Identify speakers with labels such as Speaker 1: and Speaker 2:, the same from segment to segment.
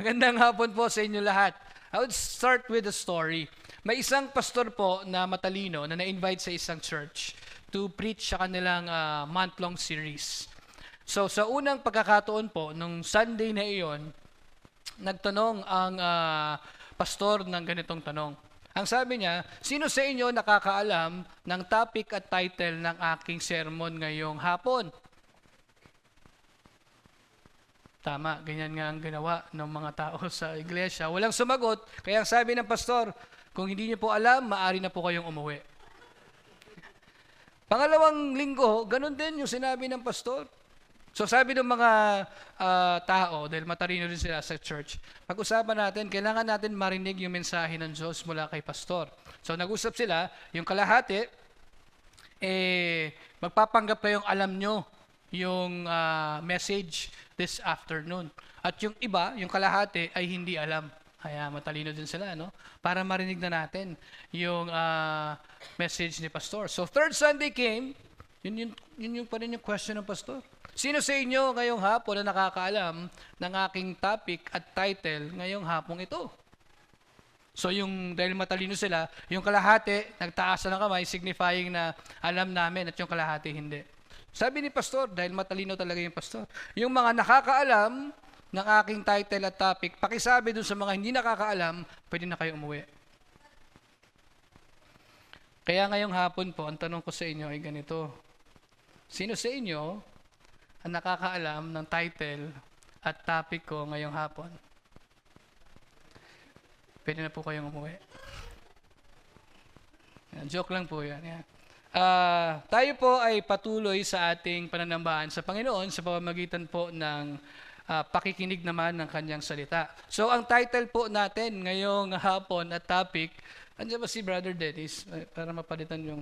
Speaker 1: Magandang hapon po sa inyo lahat. I would start with a story. May isang pastor po na matalino na na-invite sa isang church to preach sa kanilang month-long series. So sa unang pagkakataon po, nung Sunday na iyon, nagtanong ang pastor ng ganitong tanong. Ang sabi niya, sino sa inyo nakakaalam ng topic at title ng aking sermon ngayong hapon? Tama, ganyan nga ang ginawa ng mga tao sa iglesia. Walang sumagot, kaya ang sabi ng pastor, kung hindi niyo po alam, maaari na po kayong umuwi. Pangalawang linggo, ganun din yung sinabi ng pastor. So sabi ng mga tao, dahil matalino rin sila sa church, pag-usapan natin, kailangan natin marinig yung mensahe ng Diyos mula kay pastor. So nag-usap sila, yung kalahati, magpapanggap kayong alam nyo yung message this afternoon. At yung iba, yung kalahati, ay hindi alam. Kaya matalino din sila, no? Para marinig na natin yung message ni pastor. So third Sunday came, yun pa rin yung question ng pastor. Sino sa inyo ngayong hapon na nakakaalam ng aking topic at title ngayong hapong ito? So dahil matalino sila, yung kalahati, nagtaas na ng kamay, signifying na alam namin at yung kalahati hindi. Sabi ni pastor, dahil matalino talaga yung pastor, yung mga nakakaalam ng aking title at topic, pakisabi dun sa mga hindi nakakaalam, pwede na kayo umuwi. Kaya ngayong hapon po, ang tanong ko sa inyo ay ganito. Sino sa inyo ang nakakaalam ng title at topic ko ngayong hapon? Pwede na po kayong umuwi. Joke lang po yan. Yeah. Tayo po ay patuloy sa ating pananambahan sa Panginoon sa pamamagitan po ng pakikinig naman ng kanyang salita. So ang title po natin ngayong hapon at topic, andiyan ba si Brother Dennis? Para mapalitan yung...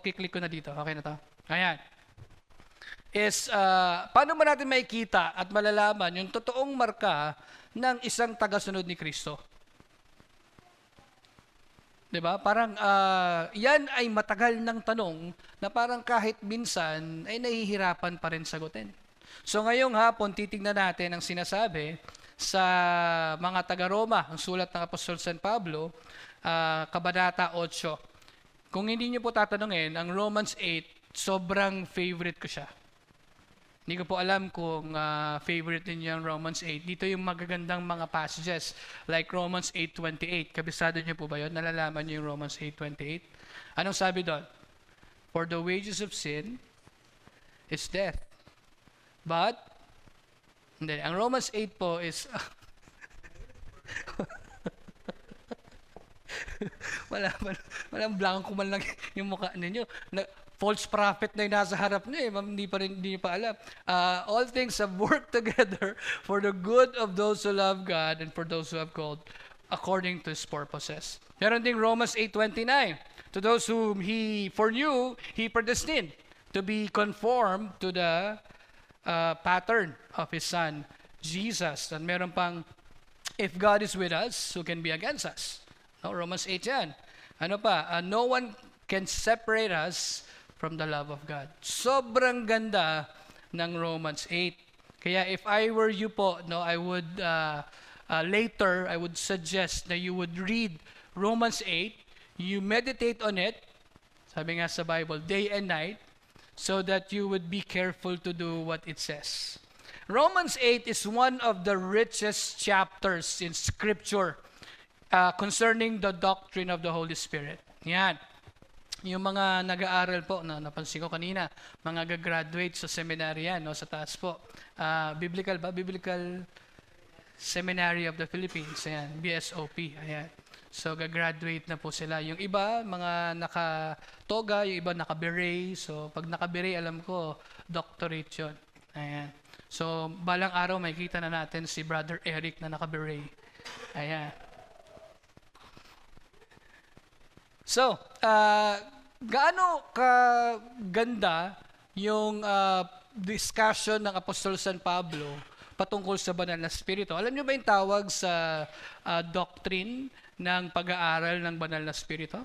Speaker 1: kiklik ko na dito. Okay na to? Ayan. Is, paano ba natin makikita at malalaman yung totoong marka ng isang tagasunod ni Kristo? Diba? Parang yan ay matagal ng tanong na parang kahit minsan ay nahihirapan pa rin sagutin. So ngayong hapon, titignan natin ang sinasabi sa mga taga-Roma, ang sulat ng Apostol San Pablo, Kabanata 8. Kung hindi niyo po tatanungin, ang Romans 8, sobrang favorite ko siya. Hindi ko po alam kung favorite niyo yung Romans 8. Dito yung magagandang mga passages like Romans 8:28. Kabisado niyo po ba yun? Nalalaman niyo yung Romans 8:28? Anong sabi doon? For the wages of sin is death. But, hindi. Ang Romans 8 po is... walang blanco man lang yung mukha ninyo. False prophet na yung nasa harap niyo, hindi niyo pa alam. All things have worked together for the good of those who love God and for those who have called according to His purposes. Meron ding Romans 8:29. To those whom He foreknew, He predestined to be conformed to the pattern of His Son, Jesus. And meron pang, if God is with us, who can be against us? No, Romans 8 yan. Ano pa? No one can separate us from the love of God. Sobrang ganda ng Romans 8. Kaya if I were you po, no, I would later I would suggest that you would read Romans 8, you meditate on it, sabi nga sa Bible, day and night, so that you would be careful to do what it says. Romans 8 is one of the richest chapters in Scripture concerning the doctrine of the Holy Spirit. Yan. Yung mga nag-aaral po, napansin ko kanina, mga gagraduate sa seminary yan, no, sa taas po. Biblical ba? Biblical Seminary of the Philippines. Ayan, BSOP. Ayan. So, gagraduate na po sila. Yung iba, mga naka-toga, yung iba naka-beret. So, pag naka-beret, alam ko, doctorate yun. Ayan. So, balang araw, makikita na natin si Brother Eric na naka-beret. Ayan. So, gaano kaganda yung discussion ng Apostol San Pablo patungkol sa banal na spirito? Alam niyo ba yung tawag sa doctrine ng pag-aaral ng banal na spirito?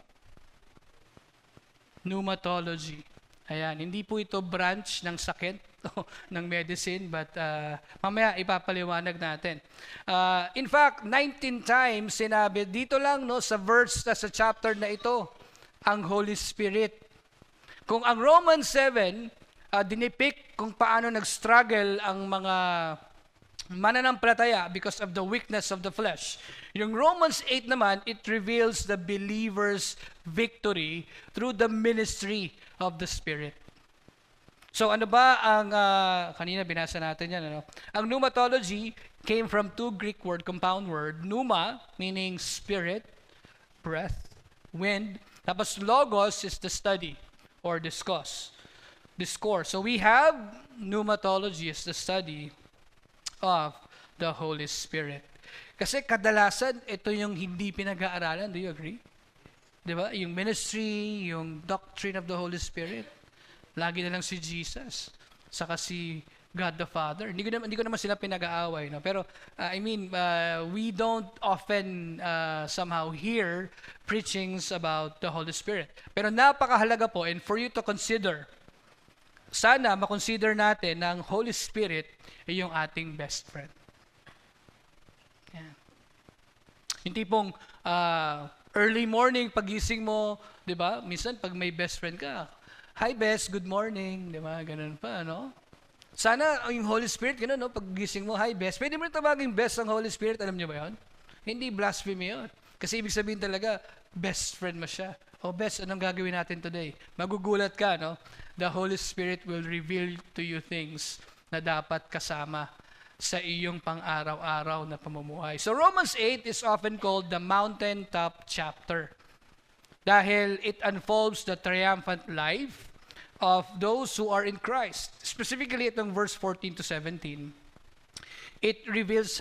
Speaker 1: Pneumatology. Ayan, hindi po ito branch ng sakit ng medicine, but mamaya ipapaliwanag natin. In fact, 19 times sinabi dito lang no sa verse sa chapter na ito ang Holy Spirit. Kung ang Romans 7 dinipict kung paano nag-struggle ang mga mananampalataya because of the weakness of the flesh. Yung Romans 8 naman, it reveals the believer's victory through the ministry of the Spirit. So ano ba ang, kanina binasa natin yan, ano? Ang pneumatology came from two Greek word, compound word, pneuma, meaning spirit, breath, wind, tapos logos is the study or discourse. So we have pneumatology as the study of the Holy Spirit. Kasi kadalasan, ito yung hindi pinag-aaralan. Do you agree? Diba? Yung ministry, yung doctrine of the Holy Spirit. Lagi na lang si Jesus. Saka si God the Father. Hindi ko naman sila pinag-aaway. No? Pero, we don't often somehow hear preachings about the Holy Spirit. Pero napakahalaga po, and for you to consider, sana makonsider natin na ang Holy Spirit ay yung ating best friend. Yan. Yung tipong early morning, pagising mo, di ba? Minsan pag may best friend ka, hi best, good morning, di ba? Ganun pa, no? Sana yung Holy Spirit, ganun, no? Pagising mo, hi best. Pwede mo rin tawagin best ang Holy Spirit, alam niyo ba yun? Hindi blasphemy yun. Kasi ibig sabihin talaga, best friend mo siya. O best, anong gagawin natin today? Magugulat ka, no? The Holy Spirit will reveal to you things na dapat kasama sa iyong pang-araw-araw na pamumuhay. So Romans 8 is often called the mountaintop chapter dahil it unfolds the triumphant life of those who are in Christ. Specifically, itong verse 14 to 17. It reveals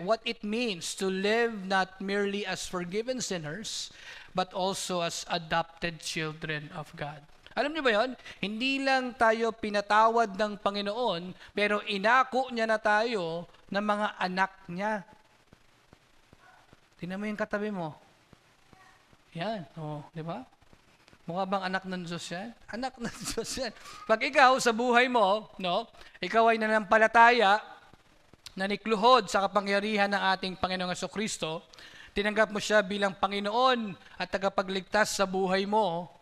Speaker 1: what it means to live not merely as forgiven sinners, but also as adopted children of God. Alam niyo ba yun? Hindi lang tayo pinatawad ng Panginoon, pero inako niya na tayo ng mga anak niya. Tingnan mo yung katabi mo. Yan, di ba? Mukha bang anak ng Diyos yan? Anak ng Diyos yan. Pag ikaw sa buhay mo, no, ikaw ay nanampalataya, nanikluhod sa kapangyarihan ng ating Panginoong Jesucristo, tinanggap mo siya bilang Panginoon at tagapagligtas sa buhay mo,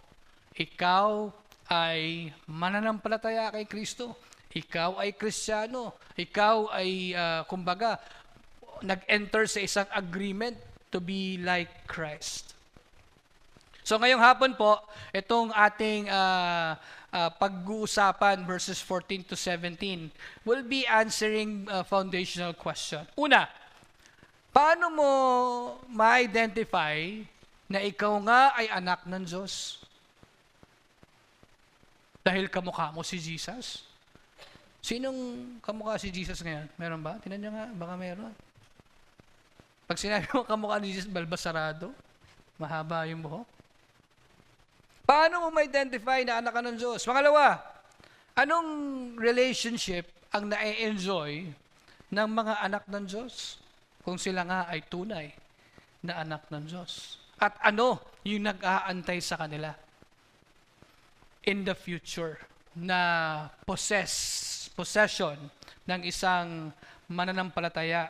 Speaker 1: ikaw ay mananampalataya kay Kristo. Ikaw ay Kristiyano. Ikaw ay, kumbaga, nag-enter sa isang agreement to be like Christ. So ngayong hapon po, itong ating pag-uusapan verses 14 to 17 will be answering a foundational question. Una, paano mo ma-identify na ikaw nga ay anak ng Diyos? Dahil kamukha mo si Jesus? Sinong kamukha si Jesus ngayon? Meron ba? Tingnan niyo nga, baka meron. Pag sinabi mo kamukha ni Jesus, balbasarado, mahaba yung buhok. Paano mo ma-identify na anak ka ng Diyos? Pangalawa, anong relationship ang na-enjoy ng mga anak ng Diyos kung sila nga ay tunay na anak ng Diyos? At ano yung nag-aantay sa kanila in the future na possession ng isang mananampalataya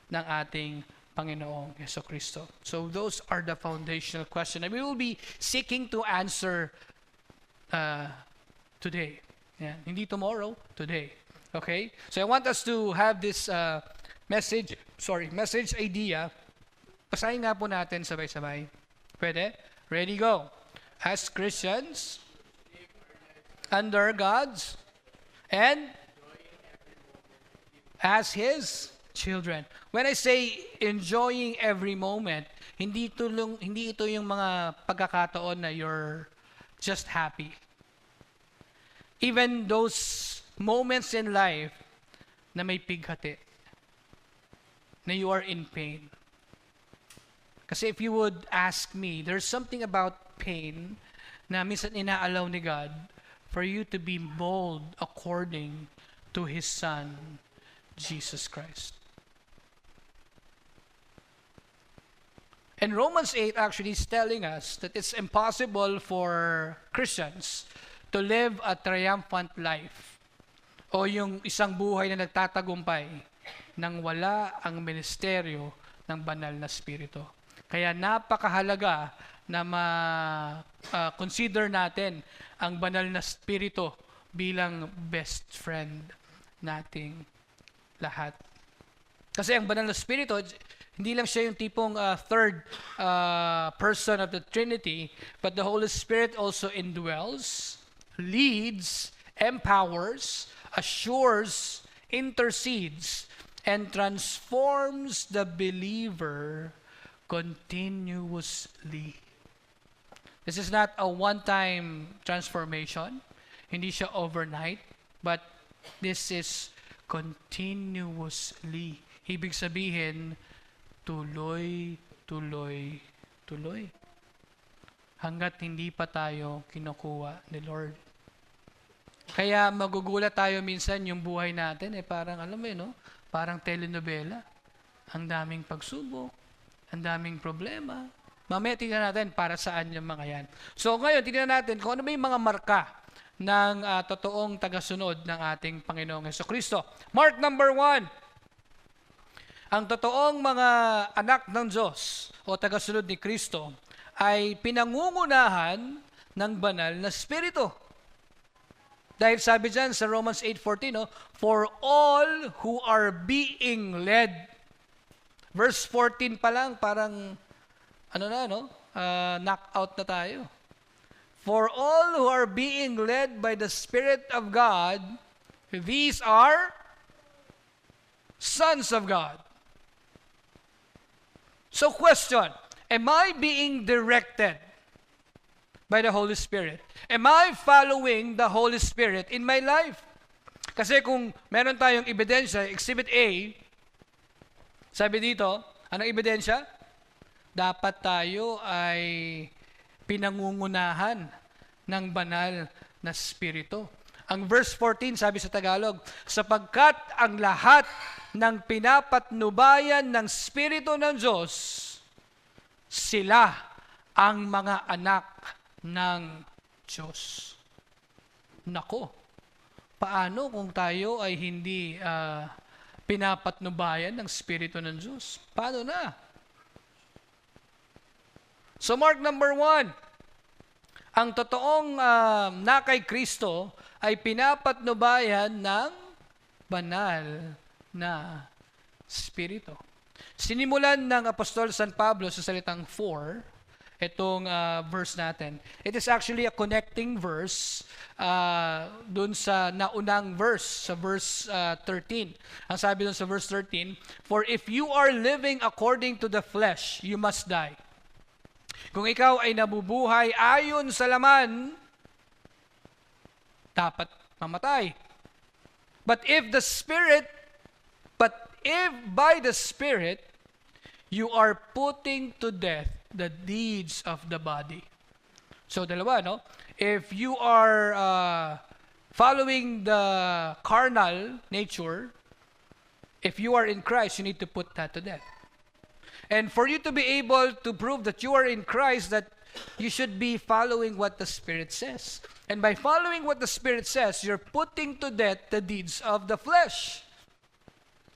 Speaker 1: ng ating Panginoong Jesucristo. So those are the foundational questions. And we will be seeking to answer today. Yeah. Hindi tomorrow, today. Okay? So I want us to have this message idea. Basahin nga po natin sabay-sabay. Pwede? Ready, go. As Christians, under God's, and as His children. When I say enjoying every moment, hindi ito yung mga pagkakataon na you're just happy. Even those moments in life na may pighati, na you are in pain. Kasi if you would ask me, there's something about pain na minsan inaalaw ni God for you to be molded according to His Son, Jesus Christ. And Romans 8 actually is telling us that it's impossible for Christians to live a triumphant life o yung isang buhay na nagtatagumpay nang wala ang ministeryo ng banal na Espiritu. Kaya napakahalaga na ma-consider natin ang banal na Espiritu bilang best friend nating lahat. Kasi ang banal na Espiritu, hindi lang siya yung tipong third person of the Trinity, but the Holy Spirit also indwells, leads, empowers, assures, intercedes, and transforms the believer continuously. This is not a one-time transformation. Hindi siya overnight, but this is continuously. Ibig sabihin, tuloy. Hanggat hindi pa tayo kinukuha ni Lord. Kaya magugulat tayo minsan yung buhay natin, parang alam mo yun, no? Parang telenovela. Ang daming pagsubok, ang daming problema. Mamaya tingnan natin para saan yung mga yan. So ngayon, tingnan natin kung ano ba yung mga marka ng totoong tagasunod ng ating Panginoong Jesucristo. Mark number 1. Ang totoong mga anak ng Diyos o tagasunod ni Kristo ay pinangungunahan ng banal na Espiritu. Dahil sabi dyan sa Romans 8:14, no, for all who are being led. Verse 14 pa lang, parang, knock out na tayo. For all who are being led by the Spirit of God, these are sons of God. So question, am I being directed by the Holy Spirit? Am I following the Holy Spirit in my life? Kasi kung meron tayong ebidensya, Exhibit A, sabi dito, anong ebidensya? Dapat tayo ay pinangungunahan ng banal na Espiritu. Ang verse 14, sabi sa Tagalog, sapagkat ang lahat ng pinapatnubayan ng Espiritu ng Diyos, sila ang mga anak ng Diyos. Nako, paano kung tayo ay hindi pinapatnubayan ng Espiritu ng Diyos? Paano na? So mark number 1, ang totoong na kay Kristo ay pinapatnubayan ng banal na Espiritu. Sinimulan ng Apostol San Pablo sa salitang 4, itong verse natin. It is actually a connecting verse dun sa naunang verse, sa verse 13. Ang sabi dun sa verse 13, for if you are living according to the flesh, you must die. Kung ikaw ay nabubuhay ayon sa laman, dapat mamatay. But if by the Spirit, you are putting to death the deeds of the body. So dalawa, no? If you are following the carnal nature, if you are in Christ, you need to put that to death. And for you to be able to prove that you are in Christ, that you should be following what the Spirit says. And by following what the Spirit says, you're putting to death the deeds of the flesh.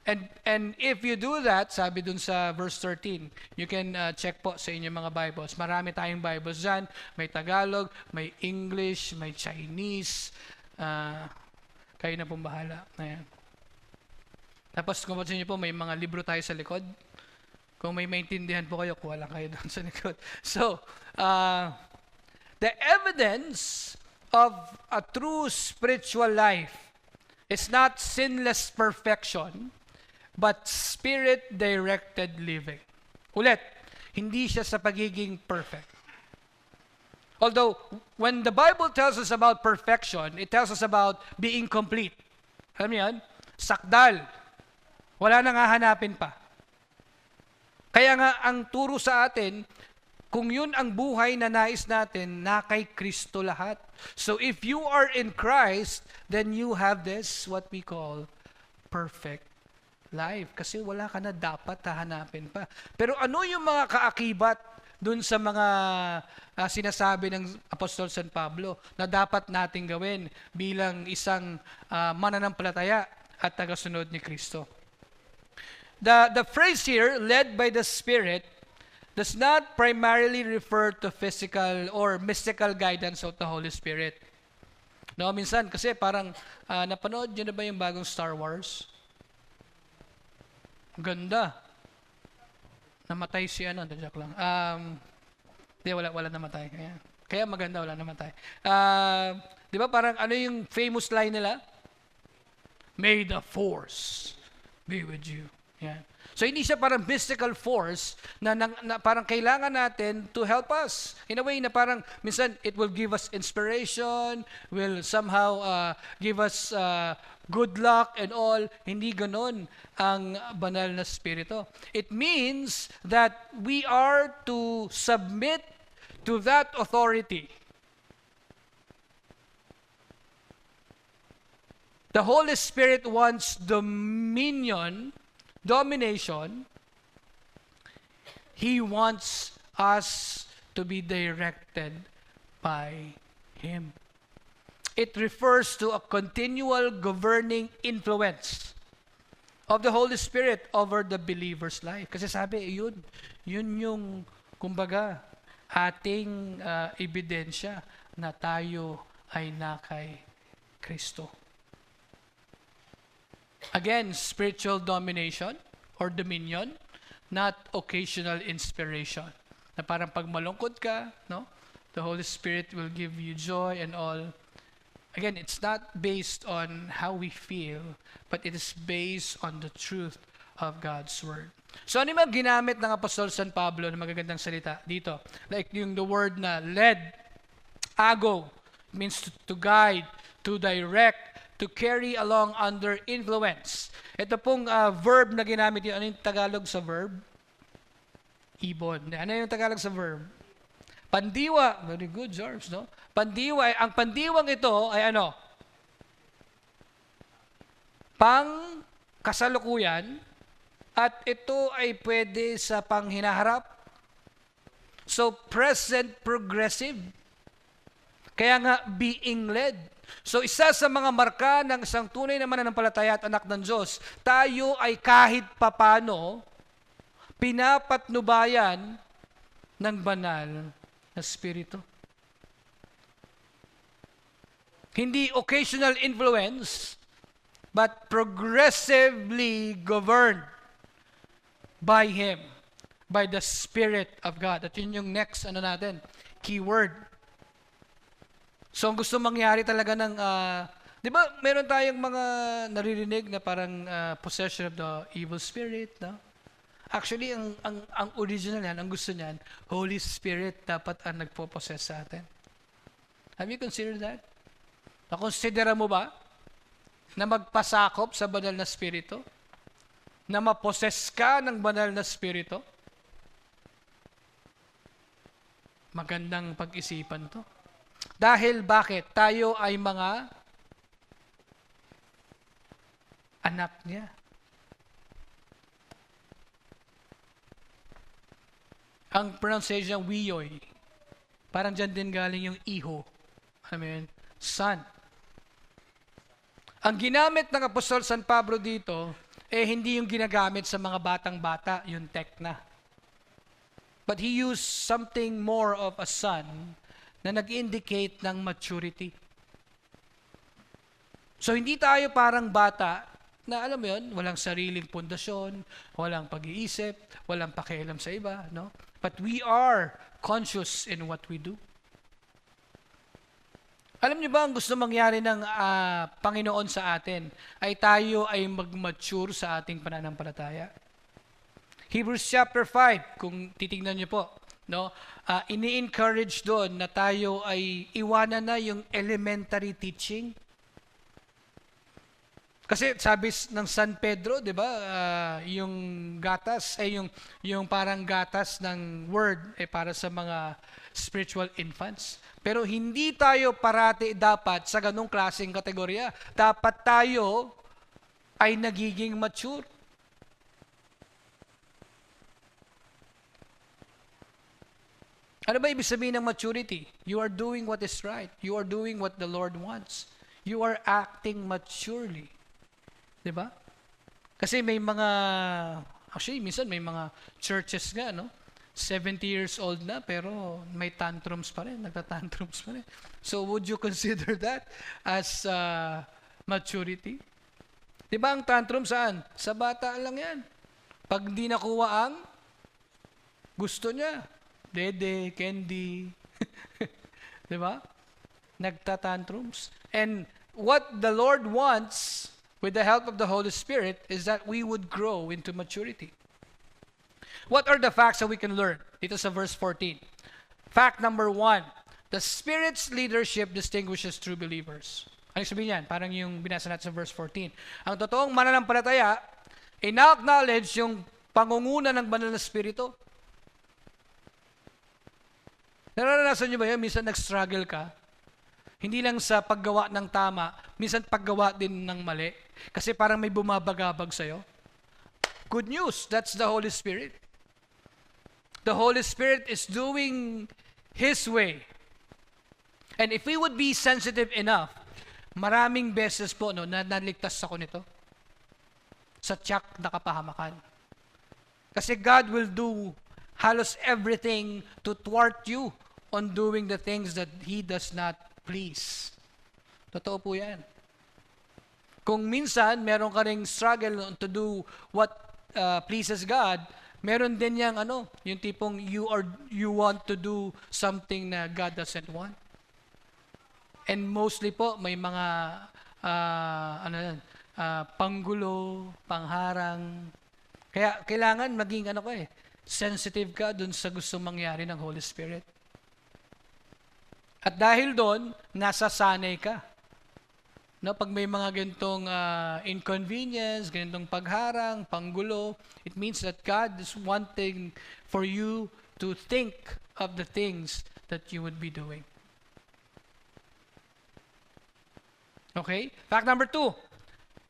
Speaker 1: And if you do that, sabi dun sa verse 13, you can check po sa inyong mga Bibles. Marami tayong Bibles dyan. May Tagalog, may English, may Chinese. Kayo na pong bahala. Ayan. Tapos kung pansin niyo po, may mga libro tayo sa likod. Kung may maintindihan po kayo, kuha lang kayo doon sa likod. So, the evidence of a true spiritual life is not sinless perfection, but Spirit-directed living. Ulit, hindi siya sa pagiging perfect. Although, when the Bible tells us about perfection, it tells us about being complete. Alam niyo yan? Sakdal. Wala nang hahanapin pa. Kaya nga, ang turo sa atin, kung yun ang buhay na nais natin, na kay Kristo lahat. So if you are in Christ, then you have this, what we call, perfect life. Kasi wala ka na dapat hahanapin pa. Pero ano yung mga kaakibat dun sa mga sinasabi ng Apostol San Pablo na dapat nating gawin bilang isang mananampalataya at tagasunod ni Kristo. The phrase here, led by the Spirit, does not primarily refer to physical or mystical guidance of the Holy Spirit. No, minsan kasi parang napanood niyo na ba yung bagong Star Wars? Ganda. Namatay si ano, joke lang. Di, wala namatay. Kaya maganda, wala namatay. Di ba parang ano yung famous line nila? May the force be with you. Yan. So hindi siya parang mystical force na parang kailangan natin to help us. In a way na parang minsan it will give us inspiration, will somehow give us good luck and all. Hindi ganon ang banal na spirito. It means that we are to submit to that authority. The Holy Spirit wants domination. He wants us to be directed by Him. It refers to a continual governing influence of the Holy Spirit over the believer's life. Kasi sabi, yun yung, kumbaga, ating ebidensya na tayo ay na kay Kristo. Again, spiritual domination or dominion, not occasional inspiration. Na parang pag malungkot ka, no? The Holy Spirit will give you joy and all. Again, it's not based on how we feel, but it is based on the truth of God's Word. So ano yung ginamit ng Apostol San Pablo na magagandang salita dito? Like yung the word na led, ago, means to guide, to direct, to carry along under influence. Ito pong verb na ginamit yun. Ano yung Tagalog sa verb? Ibon. Ano yung Tagalog sa verb? Pandiwa. Very good, George, no? Pandiwa. Ang pandiwang ito ay ano? Pang kasalukuyan. At ito ay pwede sa panghinaharap. So, present progressive. Kaya nga, being led. So, isa sa mga marka ng isang tunay na mananampalataya at anak ng Diyos, tayo ay kahit papano pinapatnubayan ng banal na Espiritu. Hindi occasional influence, but progressively governed by Him, by the Spirit of God. At yun yung next, keyword. So, ang gusto mangyari talaga ng, di ba, meron tayong mga naririnig na parang possession of the evil spirit, no? Actually, ang original yan, ang gusto niyan, Holy Spirit dapat ang nagpo-possess sa atin. Have you considered that? Nakonsidera mo ba na magpasakop sa banal na spirito? Na ma-possess ka ng banal na spirito? Magandang pag-isipan to. Dahil bakit? Tayo ay mga anak niya. Ang pronunciation, wiyoy. Parang dyan din galing yung iho. Son. Ang ginamit ng Apostol San Pablo dito, hindi yung ginagamit sa mga batang-bata, yung tekna. But he used something more of a son na nag-indicate ng maturity. So, hindi tayo parang bata na, alam mo yun, walang sariling pundasyon, walang pag-iisip, walang pakialam sa iba, no? But we are conscious in what we do. Alam niyo ba ang gusto mangyari ng Panginoon sa atin ay tayo ay mag-mature sa ating pananampalataya? Hebrews chapter 5, kung titingnan niyo po, no? Ini-encourage doon na tayo ay iwanan na yung elementary teaching. Kasi sabi ng San Pedro, 'di ba, yung gatas ay yung parang gatas ng word para sa mga spiritual infants. Pero hindi tayo parati dapat sa ganung klaseng kategorya. Dapat tayo ay nagiging mature. Ano ba ibig sabihin ng maturity? You are doing what is right. You are doing what the Lord wants. You are acting maturely. Diba? Kasi may mga, actually, minsan may mga churches nga, no? 70 years old na, pero may tantrums pa rin, nagtatantrums pa rin. So, would you consider that as maturity? Diba ang tantrum saan? Sa bata lang yan. Pag di nakuha ang gusto niya, dede, candy, diba? Nagtatantrums. And what the Lord wants, with the help of the Holy Spirit, is that we would grow into maturity. What are the facts that we can learn? Dito sa verse 14. Fact number 1, the Spirit's leadership distinguishes true believers. Ano sabihin yan? Parang yung binasa natin sa verse 14. Ang totoong mananampalataya, ina-acknowledge yung pangunguna ng banal na Espiritu. Nararanasan nyo ba yun? Minsan nag-struggle ka. Hindi lang sa paggawa ng tama, minsan paggawa din ng mali. Kasi parang may bumabagabag sa'yo. Good news, that's the Holy Spirit. The Holy Spirit is doing His way. And if we would be sensitive enough, maraming beses po no, na naligtas ako nito. Sa tiyak na kapahamakan. Kasi God will do halos everything to thwart you on doing the things that He does not please. Totoo po yan. Kung minsan, meron ka ring struggle to do what pleases God, meron din yang yung tipong you want to do something na God doesn't want. And mostly po, may mga panggulo, pangharang. Kaya kailangan maging sensitive ka dun sa gusto mangyari ng Holy Spirit. At dahil doon, nasasanay ka. No, pag may mga ganitong inconvenience, ganitong pagharang, panggulo, it means that God is wanting for you to think of the things that you would be doing. Okay? Fact number 2,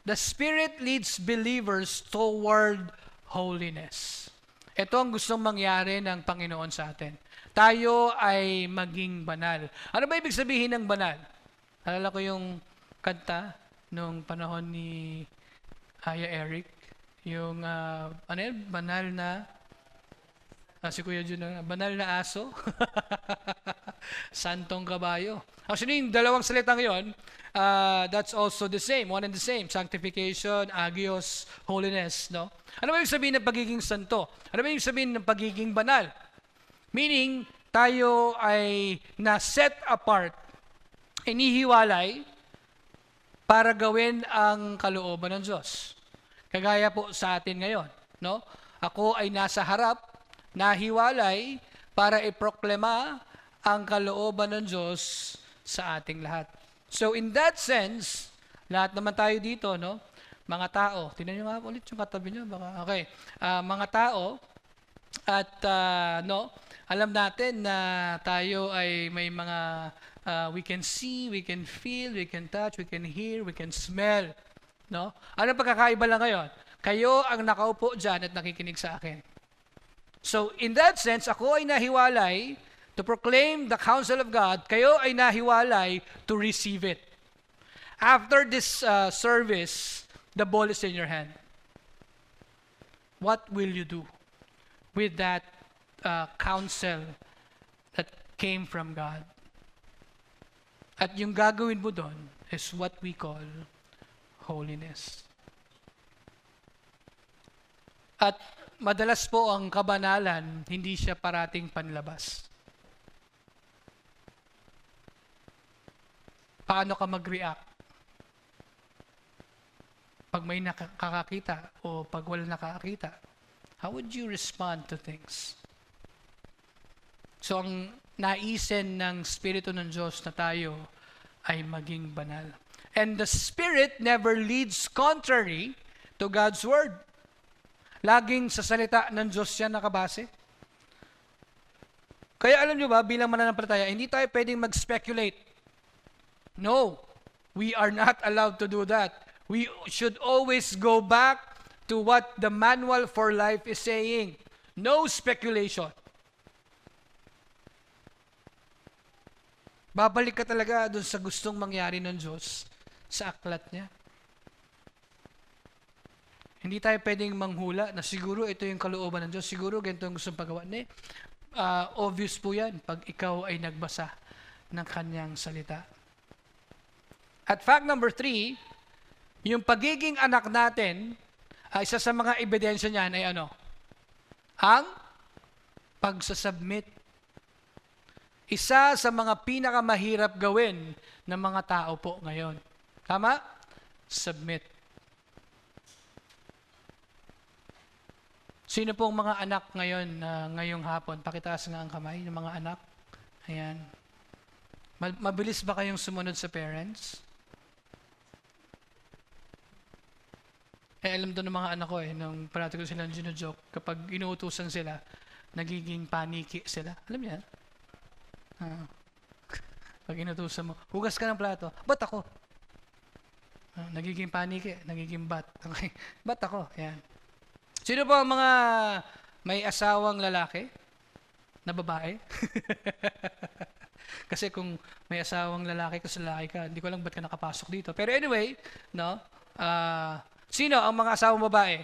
Speaker 1: the Spirit leads believers toward holiness. Ito ang gustong mangyari ng Panginoon sa atin. Tayo ay maging banal. Ano ba ibig sabihin ng banal? Alala ko yung kanta nung panahon ni Aya Eric, yung banal na si Kuya Jun, banal na aso, santong kabayo. Actually, yung dalawang salitang yon, that's also the same, one and the same, sanctification, agios, holiness, no? Ano ba yung sabihin ng pagiging santo? Ano ba yung sabihin ng pagiging banal? Meaning, tayo ay na-set apart, inihiwalay, para gawin ang kalooban ng Diyos. Kagaya po sa atin ngayon, no? Ako ay nasa harap, nahiwalay para iproklema ang kalooban ng Diyos sa ating lahat. So in that sense, lahat naman tayo dito, no? Mga tao, tingnan niyo nga ulit yung katabi niyo, baka okay. Mga tao at alam natin na tayo ay may mga we can see, we can feel, we can touch, we can hear, we can smell. No? Ano pagkakaiba lang ngayon? Kayo ang nakaupo dyan at nakikinig sa akin. So, in that sense, ako ay nahiwalay to proclaim the counsel of God. Kayo ay nahiwalay to receive it. After this service, the ball is in your hand. What will you do with that counsel that came from God? At yung gagawin mo doon is what we call holiness. At madalas po ang kabanalan, hindi siya parating panlabas. Paano ka mag-react? Pag may nakakakita o pag wala nakakakita, how would you respond to things? So ang naisin ng Espiritu ng Diyos na tayo ay maging banal. And the Spirit never leads contrary to God's Word. Laging sa salita ng Diyos yan nakabase. Kaya alam nyo ba, bilang mananampalataya, hindi tayo pwedeng mag-speculate. No, we are not allowed to do that. We should always go back to what the Manual for Life is saying. No speculation. Babalik ka talaga doon sa gustong mangyari ng Diyos sa aklat niya. Hindi tayo pwedeng manghula na siguro ito yung kalooban ng Diyos, siguro ganito ang gustong pagawa. Obvious po yan pag ikaw ay nagbasa ng kanyang salita. At fact number 3, yung pagiging anak natin, isa sa mga ebidensya niyan ay ano? Ang pagsasubmit. Isa sa mga pinakamahirap gawin ng mga tao po ngayon. Tama? Submit. Sino pong mga anak ngayon ngayong hapon? Pakitaas nga ang kamay ng mga anak. Ayan. Mabilis ba kayong sumunod sa parents? Alam doon ng mga anak ko nung parati ko silang gino-joke, kapag inuutusan sila, nagiging paniki sila. Alam niya? Pag inutusan mo, hugas ka ng plato. Ba't ako? Nagiging paniki, nagiging bat. Okay. Ba't ako? Yan. Sino po ang mga may asawang lalaki na babae? Kasi kung may asawang lalaki ka, hindi ko lang ba't ka nakapasok dito. Pero anyway, no? Sino ang mga asawang babae?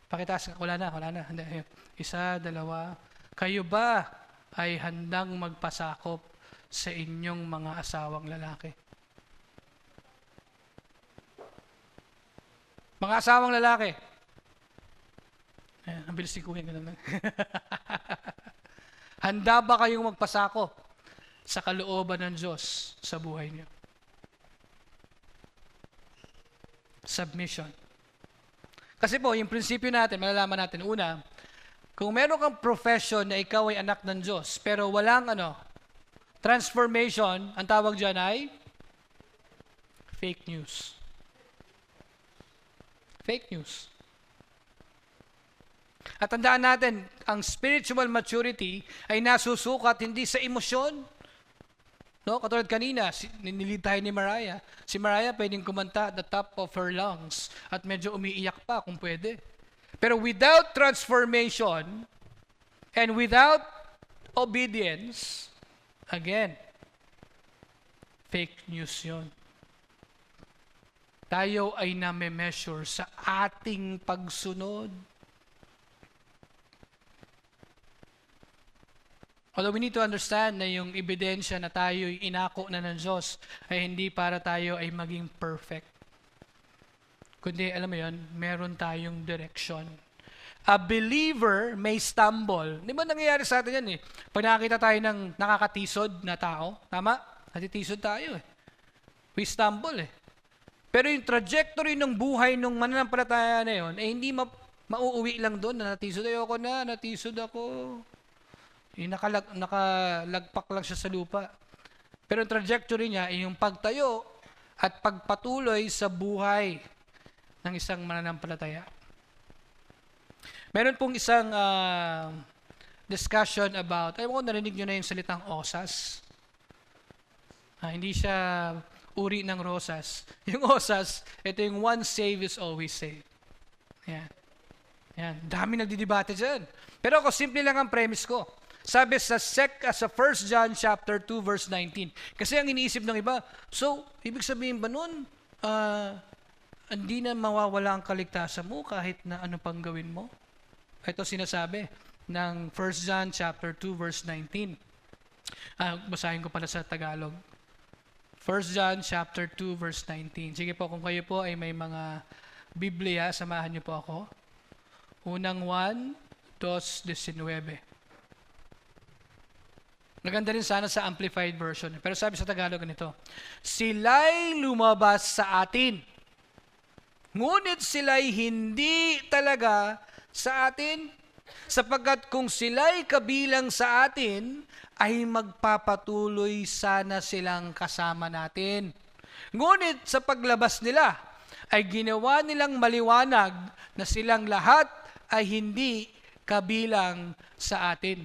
Speaker 1: Pakitaas. Wala na. Hindi. 1, 2. Kayo ba ay handang magpasakop sa inyong mga asawang lalaki? Mga asawang lalaki. Ayan, ang bilis ni Kuya. Handa ba kayong magpasakop sa kalooban ng Diyos sa buhay niyo? Submission. Kasi po, yung prinsipyo natin, malalaman natin, una, kung meron kang profession na ikaw ay anak ng Diyos, pero walang transformation, ang tawag dyan ay fake news. Fake news. At tandaan natin, ang spiritual maturity ay nasusukat hindi sa emosyon. No? Katulad kanina, nilid tayo ni Mariah. Si Mariah pwedeng kumanta at the top of her lungs at medyo umiiyak pa kung pwede. Pero without transformation and without obedience, again, fake news yun. Tayo ay name-measure sa ating pagsunod. Although we need to understand na yung ebidensya na tayo'y inako na ng Diyos ay hindi para tayo ay maging perfect. Kundi, alam mo yun, meron tayong direction. A believer may stumble. Di ba nangyayari sa atin yan Pag nakakita tayo ng nakakatisod na tao, tama? Natitisod tayo We stumble Pero yung trajectory ng buhay ng mananampalataya na yun, hindi mauuwi lang doon na natisod. Ayoko na, natisod ako. Nakalagpak lang siya sa lupa. Pero ang trajectory niya ay yung pagtayo at pagpatuloy sa buhay ng isang mananampalataya. Meron pong isang discussion about, ayaw ko narinig nyo na yung salitang osas. Hindi siya uri ng rosas. Yung osas, ito yung once saved is always saved. Yan. Dami nagdidebate dyan. Pero ako, simple lang ang premise ko. Sabi sa 1 John chapter 2 verse 19. Kasi ang iniisip ng iba, so, ibig sabihin ba nun, hindi na mawawala ang kaligtasan mo kahit na ano pang gawin mo? Ito sinasabi ng 1 John chapter 2 verse 19. Basahin ko pala sa Tagalog. 1 John chapter 2 verse 19. Sige po, kung kayo po ay may mga Biblia, samahan niyo po ako. Unang 1, 2:19. Maganda rin sana sa Amplified Version. Pero sabi sa Tagalog ganito, sila'y lumabas sa atin, ngunit sila'y hindi talaga sa atin, sapagkat kung sila'y kabilang sa atin, ay magpapatuloy sana silang kasama natin. Ngunit sa paglabas nila, ay ginawa nilang maliwanag na silang lahat ay hindi kabilang sa atin.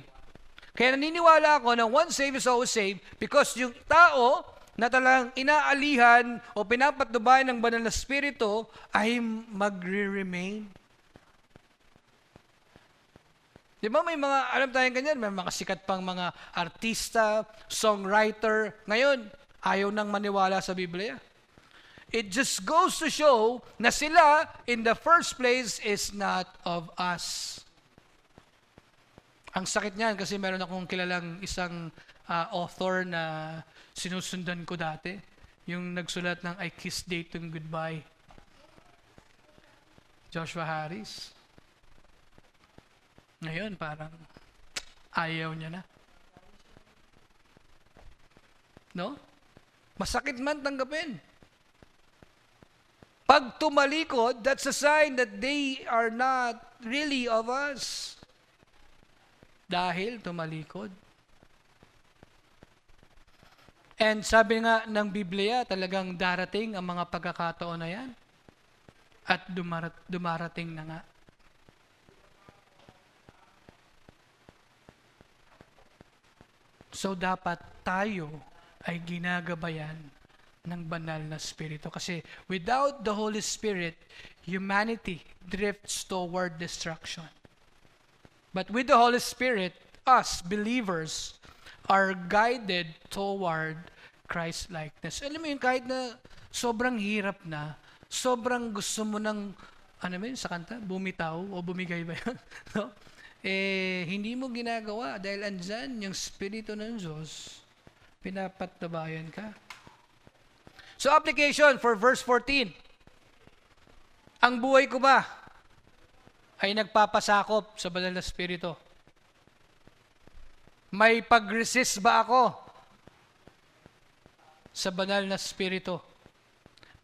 Speaker 1: Kaya naniniwala ako na once saved is always saved because yung tao na talagang inaalihan o pinapatnubayan ng banal na Espiritu, ay magre-remain. Di ba may mga, alam tayong ganyan, may mga sikat pang mga artista, songwriter. Ngayon, ayaw nang maniwala sa Biblia. It just goes to show na sila, in the first place, is not of us. Ang sakit niyan kasi meron akong kilalang isang author na sinusundan ko dati. Yung nagsulat ng I Kissed Dayton Goodbye. Joshua Harris. Ngayon, parang ayaw niya na. No? Masakit man tanggapin. Pag tumalikod, that's a sign that they are not really of us. Dahil tumalikod. And sabi nga ng Biblia, talagang darating ang mga pagkakataon na yan. At dumarating na nga. So dapat tayo ay ginagabayan ng banal na Espiritu. Kasi without the Holy Spirit, humanity drifts toward destruction. But with the Holy Spirit, us, believers, are guided toward Christ-likeness. Alam mo yun, kahit na sobrang hirap na, sobrang gusto mo ng, ano mo yun, sa kanta, bumitaw o bumigay ba yun? No? Hindi mo ginagawa dahil andyan yung Espiritu ng Diyos, pinapatnabayan ka. So application for verse 14. Ang buhay ko ba ay nagpapasakop sa banal na Espiritu? May pag-resist ba ako sa banal na Espiritu?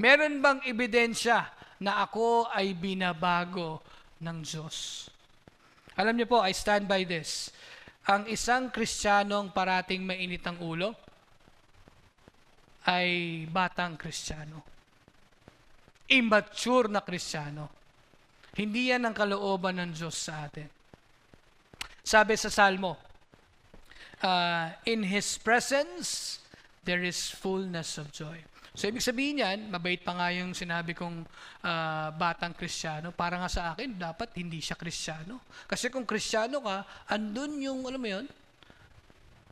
Speaker 1: Meron bang ebidensya na ako ay binabago ng Diyos? Alam niyo po, I stand by this. Ang isang Kristiyanong parating mainit ang ulo ay batang Kristiyano. Immature na Kristiyano. Hindi yan ang kalooban ng Diyos sa atin. Sabi sa Salmo, in His presence, there is fullness of joy. So, ibig sabihin yan, mabait pa nga yung sinabi kong batang Kristiyano. Para nga sa akin, dapat hindi siya Kristiyano. Kasi kung Kristiyano ka, andun yung, alam mo yun,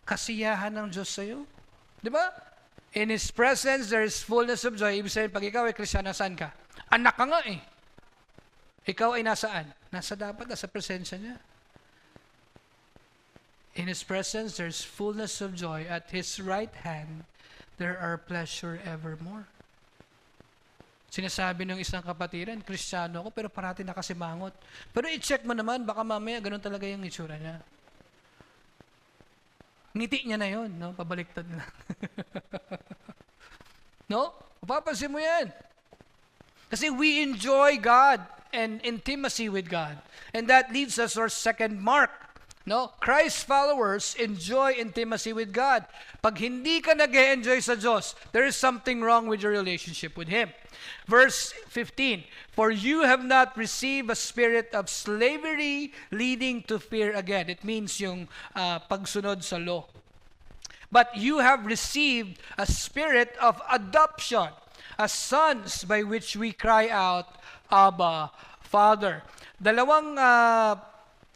Speaker 1: kasiyahan ng Diyos sa'yo. Di ba? In His presence, there is fullness of joy. Ibig sabihin, pag ikaw ay Kristiyano, saan ka? Anak ka nga eh. Ikaw ay nasaan? Nasa presensya niya. In His presence, there's fullness of joy. At His right hand, there are pleasure evermore. Sinasabi ng isang kapatiran, Kristiyano ako, pero parati nakasimangot. Pero i-check mo naman, baka mamaya ganun talaga yung itsura niya. Ngiti niya na yun, no? Pabaliktad na. No? Papapansin mo yan. Kasi we enjoy God and intimacy with God. And that leads us to our second mark. No? Christ followers enjoy intimacy with God. Pag hindi ka nag-enjoy sa Diyos, there is something wrong with your relationship with Him. Verse 15, for you have not received a spirit of slavery leading to fear again. It means yung pagsunod sa law. But you have received a spirit of adoption, as sons by which we cry out, Abba, Father. Dalawang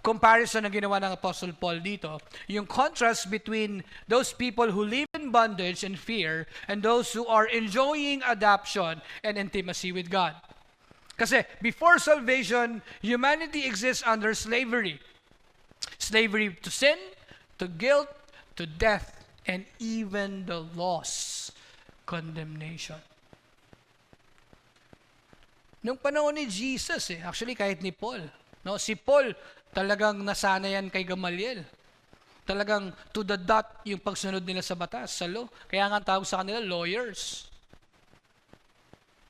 Speaker 1: comparison na ginawa ng Apostle Paul dito, yung contrast between those people who live in bondage and fear and those who are enjoying adoption and intimacy with God. Kasi before salvation, humanity exists under slavery. Slavery to sin, to guilt, to death, and even the loss, condemnation. Nung panahon ni Jesus, actually kahit ni Paul, no, si Paul, talagang nasana yan kay Gamaliel. Talagang to the dot yung pagsunod nila sa batas, sa law. Kaya nga tawag sa kanila, lawyers.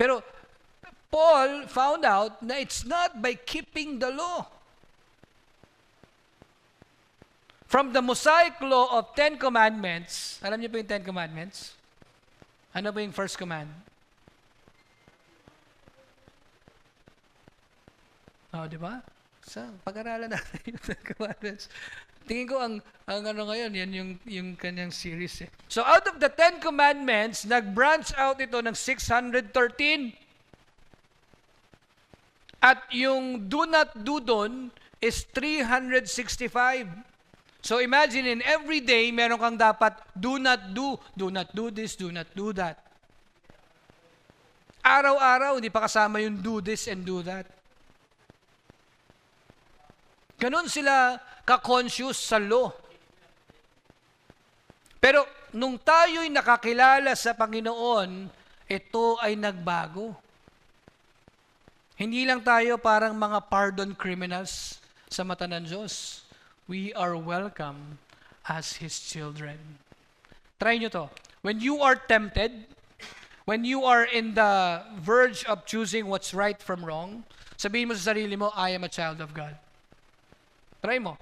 Speaker 1: Pero Paul found out na it's not by keeping the law. From the Mosaic law of 10 commandments, alam niyo po yung 10 commandments? Ano po yung first command? Oh, di ba? So, pag-aralan natin yung 10 commandments. Tingin ko ang ano ngayon, yan yung kanyang series. So, out of the 10 commandments, nag-branch out ito ng 613. At yung do not do doon, is 365. So imagine in every day, meron kang dapat do not do this, do not do that. Araw-araw, hindi pa kasama yung do this and do that. Ganon sila ka-conscious sa law. Pero nung tayo'y nakakilala sa Panginoon, ito ay nagbago. Hindi lang tayo parang mga pardon criminals sa mata ng Diyos. We are welcome as His children. Try nyo to. When you are tempted, when you are in the verge of choosing what's right from wrong, sabihin mo sa sarili mo, I am a child of God. Try mo.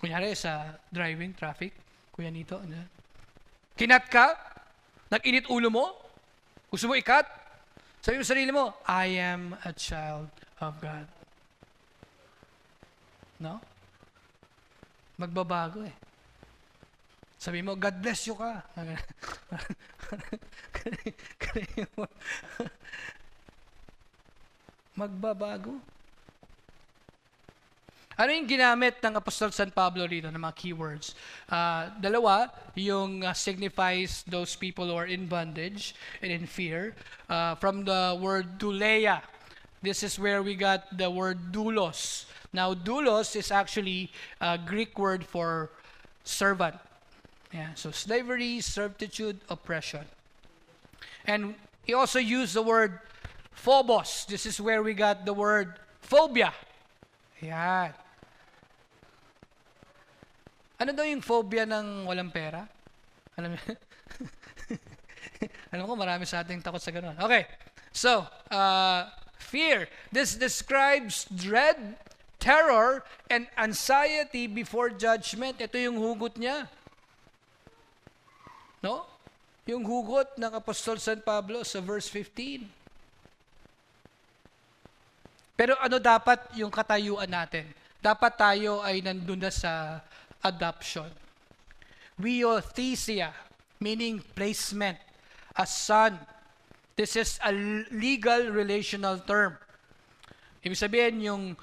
Speaker 1: Kunyari sa driving, traffic, Kuya Nito, kinat ka, nag-init ulo mo, gusto mo ikat, sabihin mo sa sarili mo, I am a child of God. No? Magbabago eh. Sabi mo, God bless you ka. Magbabago. Ano yung ginamit ng Apostol San Pablo rito ng mga keywords? Dalawa, yung signifies those people who are in bondage and in fear. From the word douleia. This is where we got the word doulos. Now, doulos is actually a Greek word for servant. Yeah, so slavery, servitude, oppression. And he also used the word phobos. This is where we got the word phobia. Yan. Ano daw yung phobia ng walang pera? Alam mo? Alam ko marami sa ating takot sa ganun. Okay. So, fear. This describes dread, terror, and anxiety before judgment. Ito yung hugot niya. No? Yung hugot ng Apostol San Pablo sa verse 15. Pero ano dapat yung katayuan natin? Dapat tayo ay nandun na sa adoption. Huiothesia, meaning placement, a son. This is a legal relational term. Ibig sabihin, yung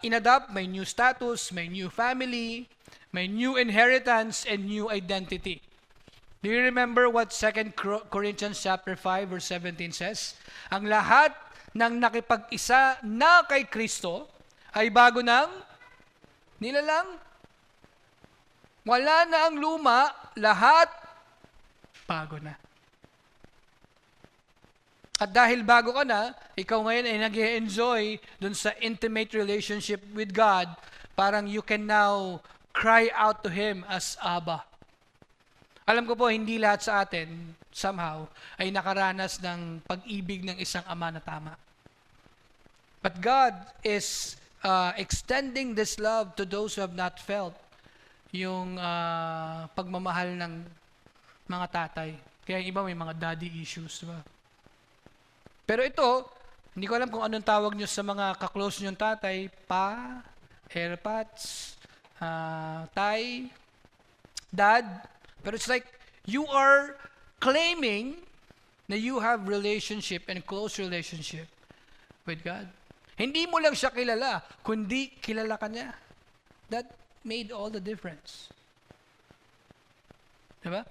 Speaker 1: inadopt, may new status, may new family, may new inheritance, and new identity. Do you remember what 2 Corinthians chapter 5 verse 17 says? Ang lahat ng nakipag-isa na kay Kristo ay bago ng nilalang. Wala na ang luma, lahat bago na. At dahil bago ka na, ikaw ngayon ay nag-enjoy dun sa intimate relationship with God, parang you can now cry out to Him as Abba. Alam ko po, hindi lahat sa atin, somehow, ay nakaranas ng pag-ibig ng isang ama na tama. But God is extending this love to those who have not felt yung pagmamahal ng mga tatay. Kaya yung iba may mga daddy issues, diba? Pero ito, hindi ko alam kung anong tawag nyo sa mga kaklose nyong tatay, pa, airpods, tay, dad. Pero it's like, you are claiming na you have relationship and close relationship with God. Hindi mo lang siya kilala, kundi kilala ka niya. That made all the difference. Diba?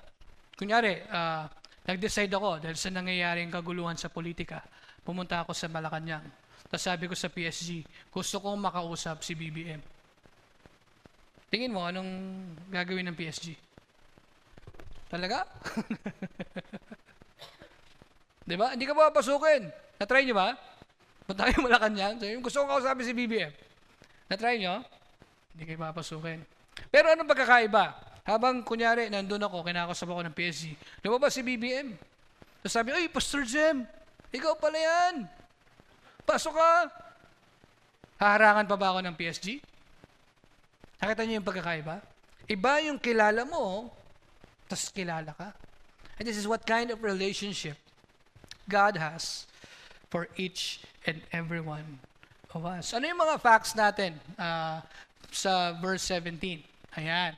Speaker 1: Kunyari, nag-decide ako dahil sa nangyayaring kaguluhan sa politika, pumunta ako sa Malacanang. Tapos sabi ko sa PSG, gusto kong makausap si BBM. Tingin mo, anong gagawin ng PSG? Talaga? Diba? Hindi ka papasukin. Na-try nyo ba? Punta kayo Malacanang. So, gusto kong kausapin si BBM. Na-try nyo? Hindi kayo papasukin. Pero anong pagkakaiba? Habang kunyari, nandun ako, kinakausap ako ng PSG, lumabas si BBM. So sabi, ay, Pastor Jem, ikaw pala yan. Pasok ka. Haharangan pa ba ako ng PSG? Nakita niyo yung pagkakaiba? Iba yung kilala mo, tas kilala ka. And this is what kind of relationship God has for each and every one of us. Ano yung mga facts natin sa verse 17? Ayan.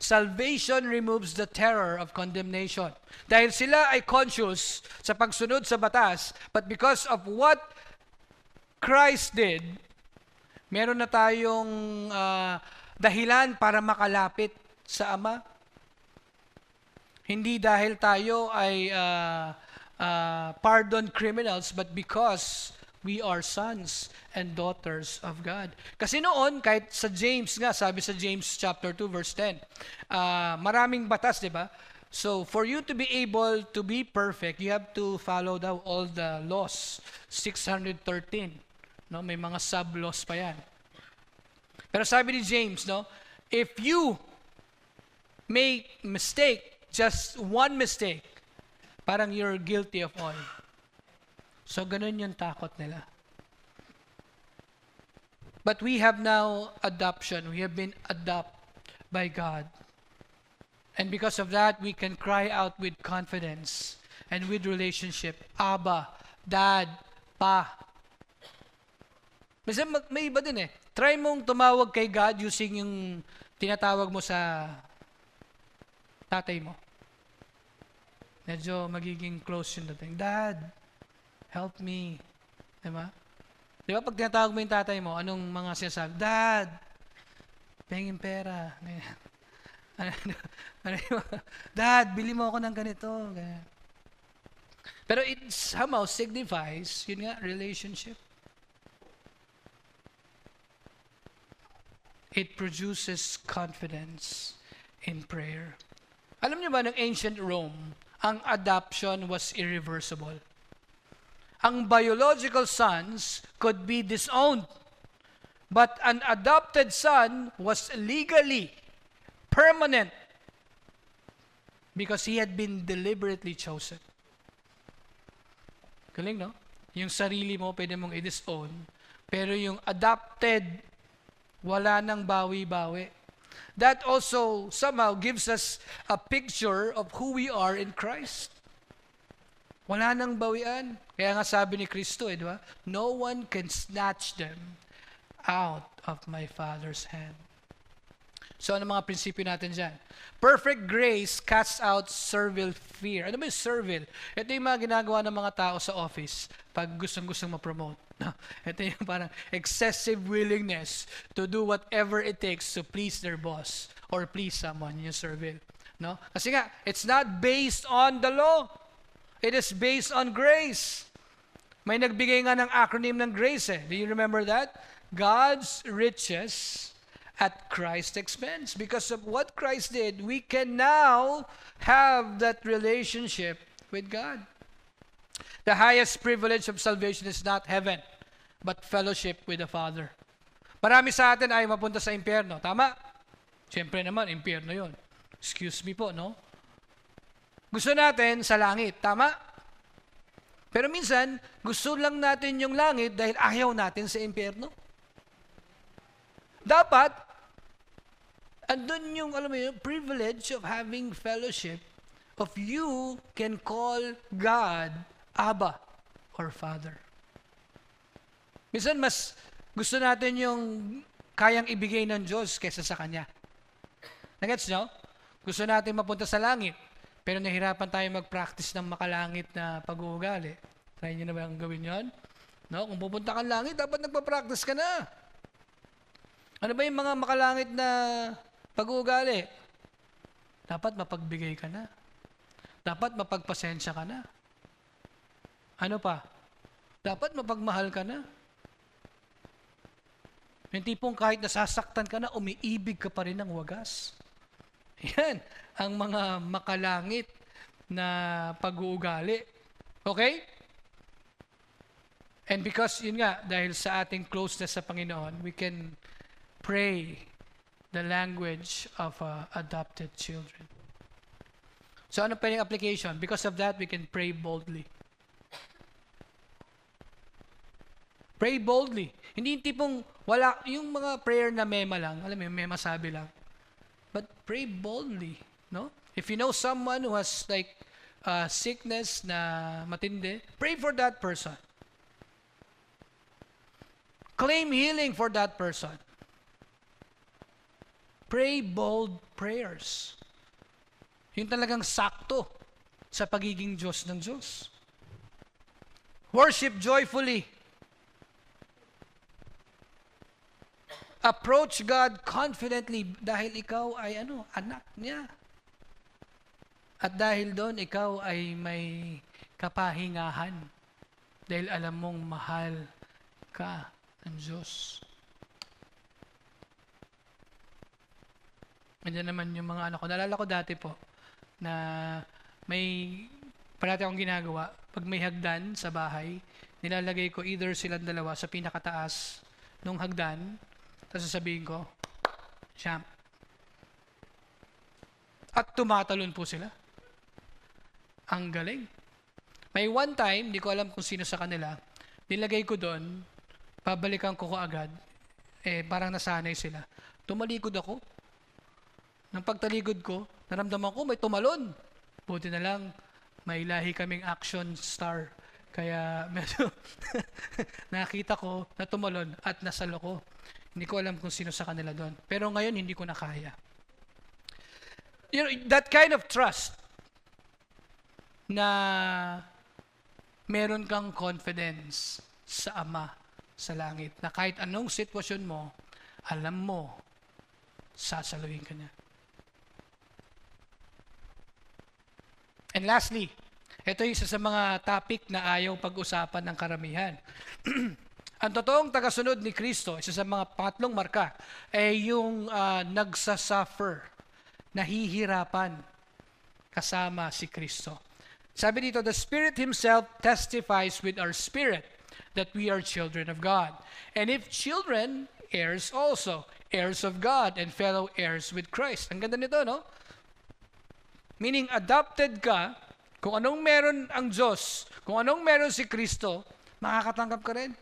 Speaker 1: Salvation removes the terror of condemnation. Dahil sila ay conscious sa pagsunod sa batas, but because of what Christ did, Meron na tayong dahilan para makalapit sa Ama. Hindi dahil tayo ay pardoned criminals, but because we are sons and daughters of God. Kasi noon, kahit sa James nga, sabi sa James chapter 2 verse 10, maraming batas, di ba? So, for you to be able to be perfect, you have to follow all the laws. 613. No? May mga sub-laws pa yan. Pero sabi ni James, no, if you make mistake, just one mistake, parang you're guilty of all. So, ganun yung takot nila. But we have now adoption. We have been adopted by God. And because of that, we can cry out with confidence and with relationship, Abba, Dad, Pa. May iba din eh. Try mong tumawag kay God using yung tinatawag mo sa tatay mo. Medyo magiging close yung dating. Dad, help me. Diba? Diba pag tinatawag mo yung tatay mo, anong mga sinasabi? Dad, pengin pera. Dad, bili mo ako ng ganito. Pero it somehow signifies, yun nga, relationship. It produces confidence in prayer. Alam niyo ba, ng ancient Rome, ang adoption was irreversible. Ang biological sons could be disowned, but an adopted son was legally permanent because he had been deliberately chosen. Galing, no? Yung sarili mo, pwede mong i-disown, pero yung adopted, wala nang bawi-bawi. That also somehow gives us a picture of who we are in Christ. Wala nang bawian. Kaya nga sabi ni Kristo, di ba? No one can snatch them out of my Father's hand. So, ano mga prinsipyo natin dyan? Perfect grace casts out servile fear. Ano ba yung servile? Ito yung mga ginagawa ng mga tao sa office pag gustong-gustong ma-promote. Ito yung parang excessive willingness to do whatever it takes to please their boss or please someone, yung servile. No? Kasi nga, it's not based on the law. It is based on grace. May nagbigay nga ng acronym ng grace eh. Do you remember that? God's riches at Christ's expense. Because of what Christ did, we can now have that relationship with God. The highest privilege of salvation is not heaven, but fellowship with the Father. Marami sa atin ay mapunta sa impyerno. Tama? Siyempre naman, impyerno yun. Excuse me po, no? Gusto natin sa langit. Tama? Pero minsan, gusto lang natin yung langit dahil ayaw natin sa impyerno. Dapat, andun yung, alam mo yun, privilege of having fellowship of you can call God Abba or Father. Minsan mas gusto natin yung kayang ibigay ng Diyos kaysa sa Kanya. Nagets nyo? Gusto natin mapunta sa langit, pero nahirapan tayo mag-practice ng makalangit na pag-uugali. Try nyo na ba ang gawin yun? No? Kung pupunta ka langit, dapat nagpa-practice ka na. Ano ba yung mga makalangit na pag-uugali? Dapat mapagbigay ka na. Dapat mapagpasensya ka na. Ano pa? Dapat mapagmahal ka na. Yung tipong kahit nasasaktan ka na, umiibig ka pa rin ng wagas. Yan ang mga makalangit na pag-uugali. Okay? And because, yun nga, dahil sa ating closeness sa Panginoon, we can pray the language of adopted children. So ano pa yung application? Because of that, we can pray boldly. Pray boldly. Hindi yung tipong wala, yung mga prayer na mema lang, alam mo yung mema sabi lang. But pray boldly, no? If you know someone who has like sickness na matindi, pray for that person. Claim healing for that person. Pray bold prayers. Yung talagang sakto sa pagiging Diyos ng Diyos. Worship joyfully. Approach God confidently dahil ikaw ay anak niya. At dahil doon, ikaw ay may kapahingahan. Dahil alam mong mahal ka ng Diyos. Nandiyan naman yung mga anak ko. Naalala ko dati po na may parati akong ginagawa. Pag may hagdan sa bahay, nilalagay ko either silang dalawa sa pinakataas nung hagdan, tapos sasabihin ko, Champ. At tumatalon po sila. Ang galing. May one time, di ko alam kung sino sa kanila, nilagay ko doon, pabalikan ko agad, parang nasanay sila. Tumalikod ako. Nang pagtalikod ko, naramdaman ko may tumalon. Buti na lang, may lahi kaming action star. Kaya medyo nakita ko na tumalon at nasalo ko. Hindi ko alam kung sino sa kanila doon. Pero ngayon, hindi ko na kaya. You know, that kind of trust na meron kang confidence sa Ama sa langit. Na kahit anong sitwasyon mo, alam mo, sasaluhin ka niya. And lastly, ito yung isa sa mga topic na ayaw pag-usapan ng karamihan. Ang totoong tagasunod ni Kristo, isa sa mga pangatlong marka, ay yung nagsasuffer, nahihirapan kasama si Kristo. Sabi dito, the Spirit Himself testifies with our spirit that we are children of God. And if children, heirs also, heirs of God and fellow heirs with Christ. Ang ganda nito, no? Meaning, adopted ka, kung anong meron ang Diyos, kung anong meron si Kristo, makakatanggap ka rin.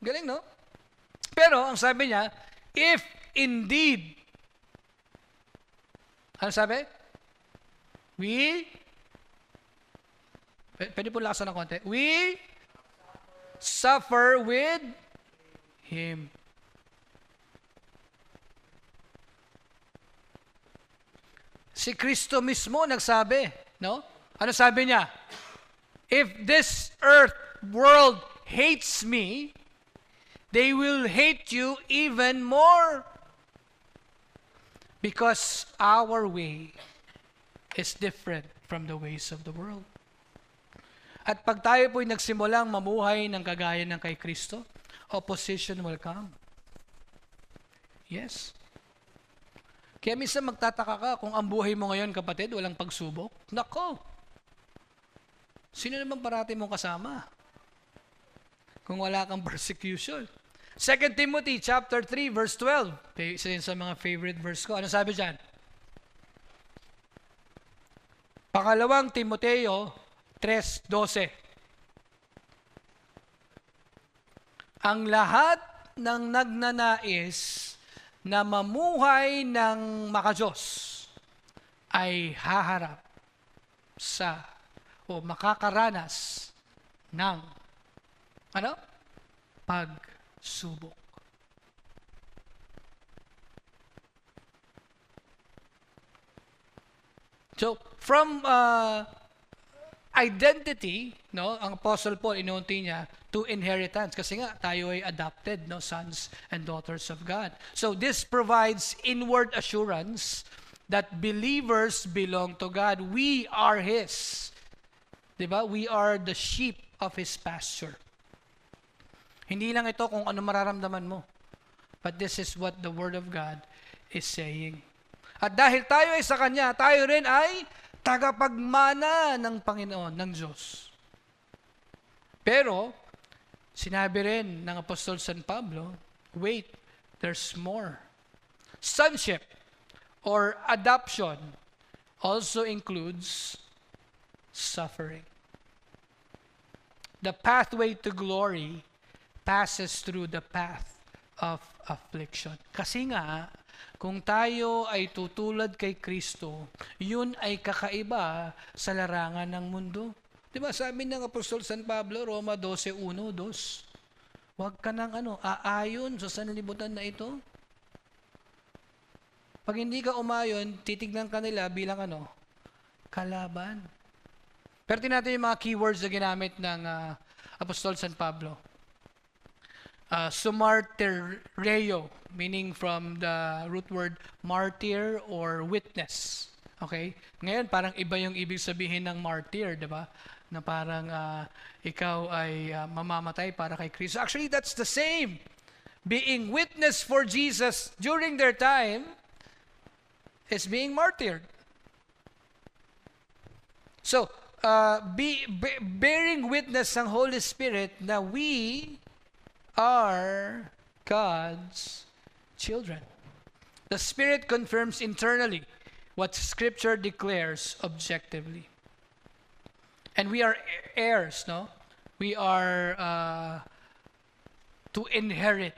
Speaker 1: Galing, no? Pero, ang sabi niya, if indeed, ano sabi? Pwede po lakasan ng konti. We suffer with Him. Si Kristo mismo nagsabi, no? Ano sabi niya? If this world hates me, they will hate you even more. Because our way is different from the ways of the world. At pag tayo po'y nagsimulang mamuhay ng kagaya ng kay Kristo, opposition will come. Yes. Kaya minsan magtataka ka kung ang buhay mo ngayon, kapatid, walang pagsubok. Nako! Sino naman parati mong kasama? Kung wala kang persecution. 2 Timothy chapter 3 verse 12. Isa yun sa mga favorite verse ko. Ano sabi dyan? Pangalawang Timoteo 3:12. Ang lahat ng nagnanais na mamuhay ng makadiyos ay haharap sa o makakaranas ng pagsubok. So, from identity, no, ang Apostle Paul inunti niya to inheritance kasi nga tayo ay adopted, no, sons and daughters of God. So this provides inward assurance that believers belong to God. We are His. 'Di ba? We are the sheep of His pasture. Hindi lang ito kung ano mararamdaman mo. But this is what the Word of God is saying. At dahil tayo ay sa Kanya, tayo rin ay tagapagmana ng Panginoon, ng Diyos. Pero, sinabi rin ng Apostol San Pablo, wait, there's more. Sonship or adoption also includes suffering. The pathway to glory passes through the path of affliction. Kasi nga, kung tayo ay tutulad kay Kristo, yun ay kakaiba sa larangan ng mundo. Diba, sabi ng Apostol San Pablo, Roma 12:1-2, huwag ka nang aayon sa sanlibutan na ito. Pag hindi ka umayon, titignan ka nila bilang kalaban. Pero tingnan natin yung mga keywords na ginamit ng Apostol San Pablo. sumartireo, meaning from the root word martyr or witness. Okay? Ngayon, parang iba yung ibig sabihin ng martyr, di ba? Na parang ikaw ay mamamatay para kay Kristo. Actually, that's the same. Being witness for Jesus during their time is being martyred. So, bearing witness ng Holy Spirit na we are God's children. The Spirit confirms internally what Scripture declares objectively. And we are heirs, no? We are to inherit.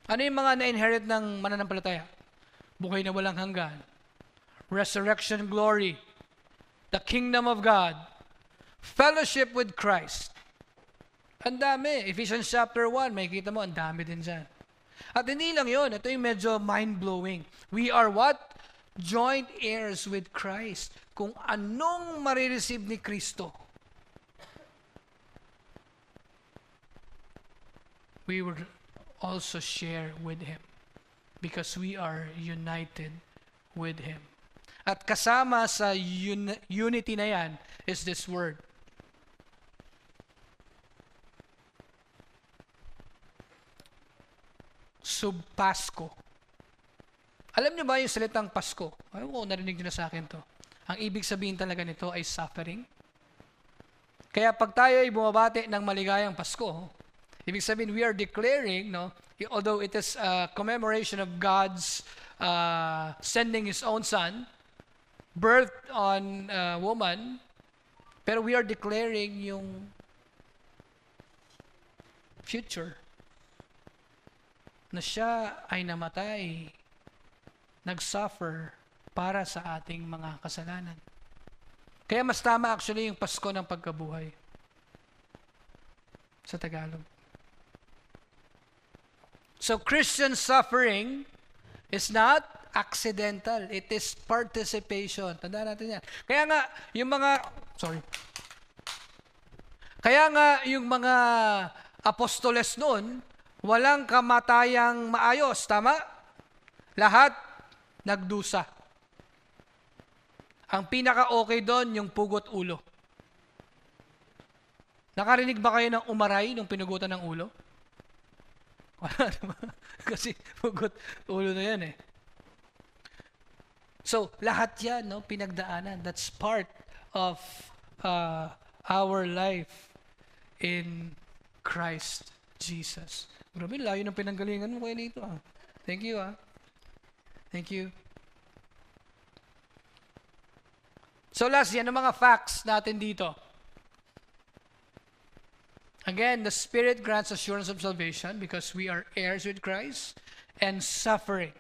Speaker 1: Ano yung mga na-inherit ng mananampalataya? Buhay na walang hanggan. Resurrection glory. The kingdom of God. Fellowship with Christ. Ang dami. Ephesians chapter 1, may kita mo, ang dami din dyan. At hindi lang yun. Ito yung medyo mind-blowing. We are what? Joint heirs with Christ. Kung anong marireceive ni Kristo, we will also share with Him because we are united with Him. At kasama sa unity na yan is this word. Subpasko. Alam niyo ba yung salitang Pasko? Ayaw ko, narinig niyo na sa akin to. Ang ibig sabihin talaga nito ay suffering. Kaya pag tayo ay bumabati ng maligayang Pasko, ibig sabihin we are declaring, no, although it is a commemoration of God's sending His own Son, birth on a woman, pero we are declaring yung future na siya ay namatay, nag-suffer para sa ating mga kasalanan. Kaya mas tama actually yung Pasko ng pagkabuhay sa Tagalog. So Christian suffering is not accidental. It is participation. Tandaan natin yan. Kaya nga yung mga apostoles noon, walang kamatayang maayos. Tama? Lahat nagdusa. Ang pinaka-okay doon, yung pugot ulo. Nakarinig ba kayo ng umaray nung pinugutan ng ulo? Wala naman. Kasi pugot ulo na yan eh. So, lahat yan, no, pinagdaanan. That's part of our life in Christ Jesus. Grabe, layo ng pinanggalingan mo kayo dito. Thank you. Thank you. So last, yan ang mga facts natin dito. Again, the Spirit grants assurance of salvation because we are heirs with Christ, and suffering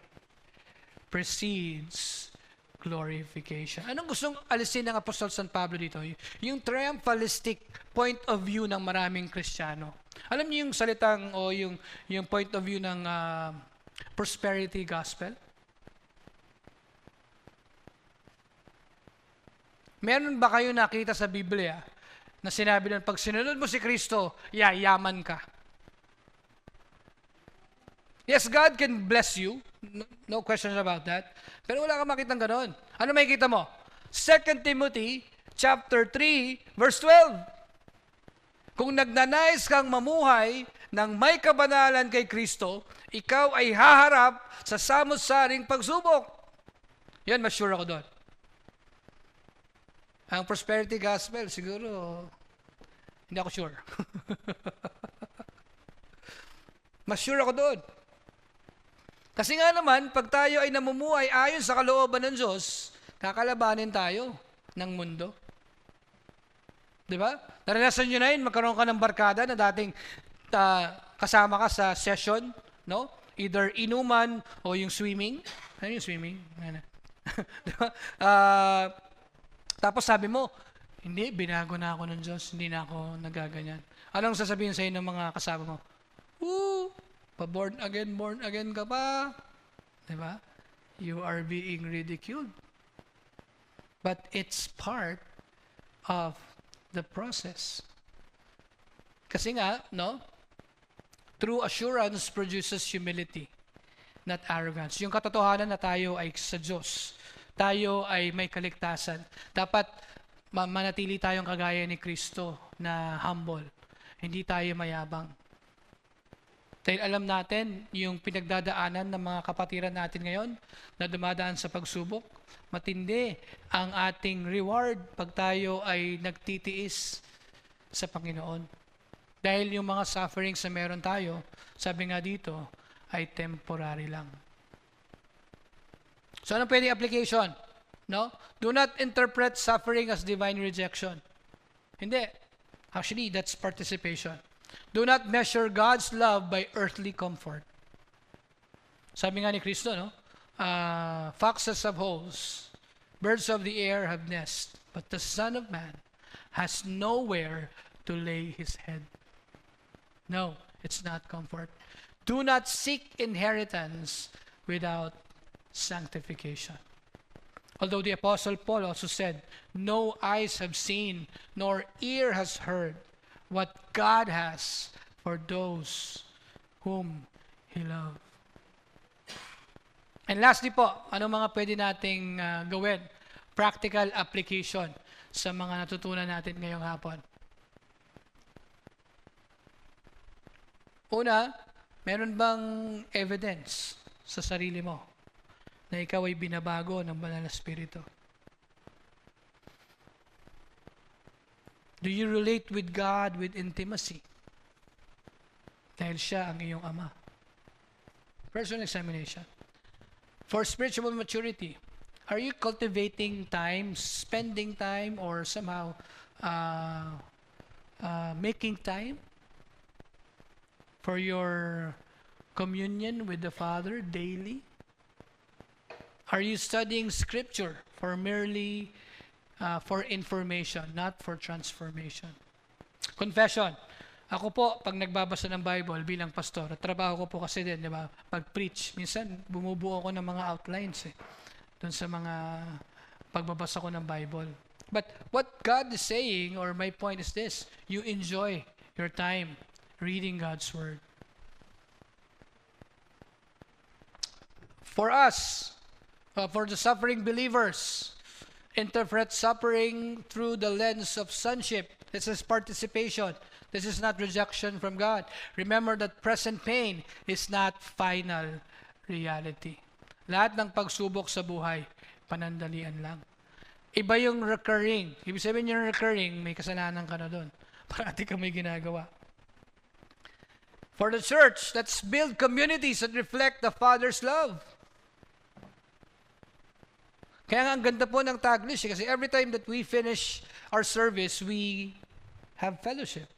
Speaker 1: precedes glorification. Anong gustong alisin ng Apostol San Pablo dito? Yung triumphalistic point of view ng maraming Kristiyano. Alam niyo yung salitang o yung point of view ng prosperity gospel? Meron ba kayo nakita sa Biblia na sinabi doon, pag sinunod mo si Kristo, yayaman ka? Yes, God can bless you. No questions about that. Pero wala kang makitang ganon. Ano makikita mo? 2 Timothy chapter 3, verse 12. Kung nagnanais kang mamuhay ng may kabanalan kay Kristo, ikaw ay haharap sa samot-saring pagsubok. Yan, mas sure ako doon. Ang prosperity gospel, siguro, hindi ako sure. Mas sure ako doon. Kasi nga naman, pag tayo ay namumuhay ayon sa kalooban ng Diyos, kakalabanin tayo ng mundo. Diba? Naranasan nyo na yun, magkaroon ka ng barkada na dating kasama ka sa session, no? Either inuman o yung swimming. Ano yung swimming? Diba? Tapos sabi mo, hindi, binago na ako ng Diyos, hindi na ako nagaganyan. Anong sasabihin sa inyo ng mga kasama mo? Pa-born again ka pa. Diba? You are being ridiculed. But it's part of the process. Kasi nga, no? True assurance produces humility, not arrogance. Yung katotohanan na tayo ay sa Diyos. Tayo ay may kaligtasan. Dapat manatili tayong kagaya ni Kristo na humble. Hindi tayo mayabang. Dahil alam natin yung pinagdadaanan ng mga kapatiran natin ngayon na dumadaan sa pagsubok. Matindi ang ating reward pag tayo ay nagtitiis sa Panginoon. Dahil yung mga sufferings na meron tayo, sabi nga dito, ay temporary lang. So anong pwedeng application? No? Do not interpret suffering as divine rejection. Hindi. Actually, that's participation. Do not measure God's love by earthly comfort. Sabi nga ni Kristo, no? Foxes have holes, birds of the air have nests, but the Son of Man has nowhere to lay his head. No, it's not comfort. Do not seek inheritance without sanctification. Although the Apostle Paul also said, no eyes have seen, nor ear has heard what God has for those whom He loves. And lastly po, ano mga pwede nating gawin? Practical application sa mga natutunan natin ngayong hapon. Una, meron bang evidence sa sarili mo na ikaw ay binabago ng Banal na Espiritu? Do you relate with God with intimacy? Dahil siya ang iyong Ama. Personal examination. For spiritual maturity, are you cultivating time, spending time, or somehow making time for your communion with the Father daily? Are you studying Scripture for merely for information, not for transformation? Confession. Ako po, pag nagbabasa ng Bible bilang pastor, at trabaho ko po kasi din, di ba, pag-preach, minsan bumubuo ako ng mga outlines doon sa mga pagbabasa ko ng Bible. But what God is saying, or my point is this, you enjoy your time reading God's Word. For us, for the suffering believers, interpret suffering through the lens of sonship. This is participation. This is not rejection from God. Remember that present pain is not final reality. Lahat ng pagsubok sa buhay, panandalian lang. Iba yung recurring. Ibig sabihin yung recurring, may kasalanan ka na doon. Parati ka may ginagawa. For the church, let's build communities that reflect the Father's love. Kaya nga ang ganda po ng Taglish kasi every time that we finish our service, we have fellowship.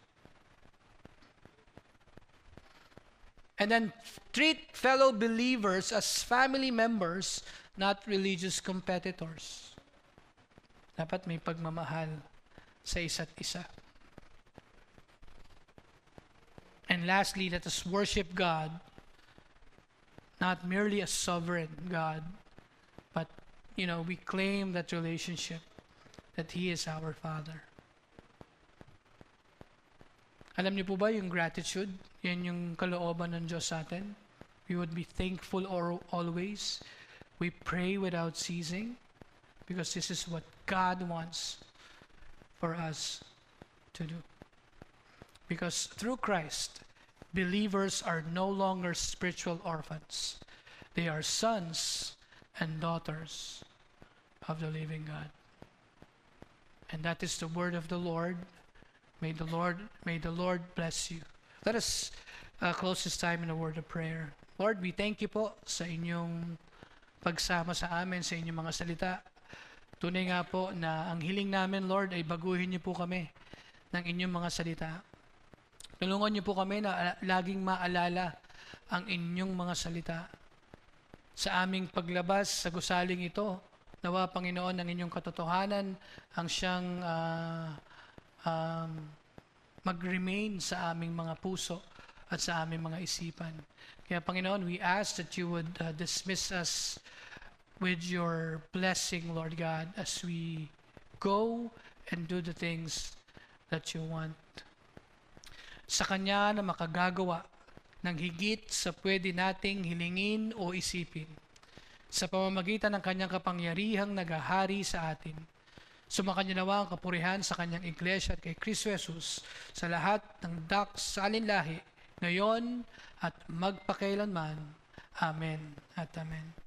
Speaker 1: And then treat fellow believers as family members, not religious competitors. Dapat may pagmamahal sa isa't isa. And lastly, let us worship God, not merely a sovereign God, but, we claim that relationship, that He is our Father. Alam niyo po ba yung gratitude? Yan yung kalooban ng Diyos sa atin. We would be thankful always. We pray without ceasing because this is what God wants for us to do. Because through Christ, believers are no longer spiritual orphans. They are sons and daughters of the living God. And that is the word of the Lord. May the Lord bless you. Let us close this time in a word of prayer. Lord, we thank you po sa inyong pagsama sa amin, sa inyong mga salita. Tunay nga po na ang hiling namin, Lord, ay baguhin niyo po kami ng inyong mga salita. Tulungan niyo po kami na laging maalala ang inyong mga salita. Sa aming paglabas sa gusaling ito, nawa, Panginoon, ang inyong katotohanan ang siyang mag-remain sa aming mga puso at sa aming mga isipan. Kaya Panginoon, we ask that you would dismiss us with your blessing, Lord God, as we go and do the things that you want. sa Kanya na makagagawa ng higit sa pwede nating hilingin o isipin, sa pamamagitan ng Kanyang kapangyarihang naghahari sa atin. Sumakanya nawa ang kapurihan sa Kanyang Iglesia at kay Kristo Jesus sa lahat ng salinlahi, ngayon at magpakailanman. Amen at amen.